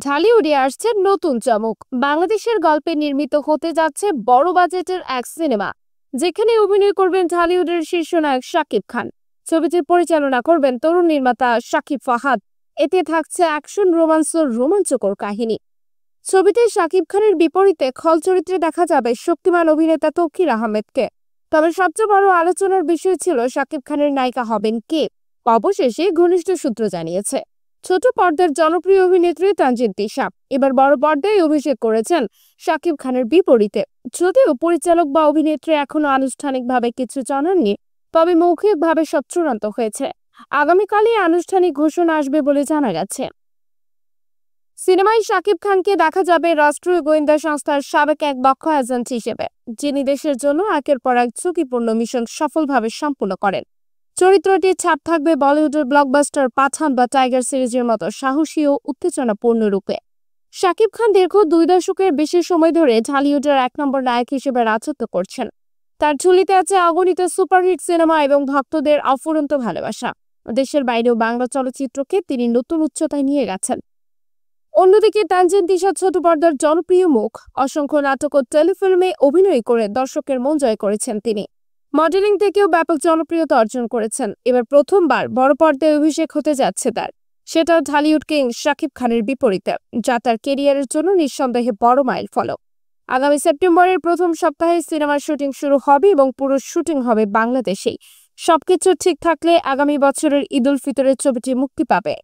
ঢালিউডে আসছে নতুন চমক। বাংলাদেশের গল্পে নির্মিত হতে যাচ্ছে বড় বাজেটের এক সিনেমা, যেখানে অভিনয় করবেন ঢালিউডের শীর্ষ নায়ক শাকিব খান। ছবিটির পরিচালনা করবেন তরুণ নির্মাতা শাকিব ফাহাদ। এতে থাকছে অ্যাকশন, রোমান্স ও রোমাঞ্চকর কাহিনী। ছবিতে শাকিব খানের বিপরীতে খল চরিত্রে দেখা যাবে শক্তিমান অভিনেতা তৌকির আহমেদকে। তবে সবচেয়ে বড় আলোচনার বিষয় ছিল শাকিব খানের নায়িকা হবেন কে। অবশেষে ঘনিষ্ঠ সূত্র জানিয়েছে, ছোট পর্দার জনপ্রিয় অভিনেত্রী তানজিন তিশা এবার বড় পর্দায় অভিষেক করেছেন শাকিব খানের বিপরীতে। যদিও পরিচালক বা অভিনেত্রী এখনো আনুষ্ঠানিকভাবে কিছু জানাননি, তবে মৌখিকভাবে সব চূড়ান্ত হয়েছে। আগামীকালই আনুষ্ঠানিক ঘোষণা আসবে বলে জানা গেছে। সিনেমায় শাকিব খানকে দেখা যাবে রাষ্ট্রীয় গোয়েন্দা সংস্থার সাবেক এক দক্ষ এজেন্ট হিসেবে, যিনি দেশের জন্য একের পর এক ঝুঁকিপূর্ণ মিশন সফলভাবে সম্পূর্ণ করেন। চরিত্রটির ছাপ থাকবে বলিউডের ব্লকবাস্টার পাঠান বা টাইগার সিরিজের মতো সাহসী ও উত্তেজনাপূর্ণ রূপে। শাকিব খান দীর্ঘ 2 দশকের বেশি সময় ধরে ঢালিউডের 1 নম্বর নায়ক হিসেবে রাজত্ব করছেন। তার ঝুলিতে আছে অগণিত সুপারহিট সিনেমা এবং ভক্তদের অফুরন্ত ভালোবাসা। দেশের বাইরেও বাংলা চলচ্চিত্রকে তিনি নতুন উচ্চতায় নিয়ে গেছেন। অন্যদিকে তানজিন তিশা ছোট পর্দার জনপ্রিয় মুখ। অসংখ্য নাটক ও টেলিফিল্মে অভিনয় করে দর্শকের মন জয় করেছেন তিনি। মডেলিং থেকেও ব্যাপক জনপ্রিয়তা অর্জন করেছেন। এবার প্রথমবার বড় পর্দায় অভিষেক হতে যাচ্ছে তার, সেটা ঢালিউড কিং শাকিব খানের বিপরীতে, যা তার কেরিয়ারের জন্য নিঃসন্দেহে বড় মাইল ফলক। আগামী সেপ্টেম্বরের প্রথম সপ্তাহে সিনেমার শুটিং শুরু হবে এবং পুরো শুটিং হবে বাংলাদেশেই। সবকিছু ঠিক থাকলে আগামী বছরের ঈদ উল ফিতরের ছবিটি মুক্তি পাবে।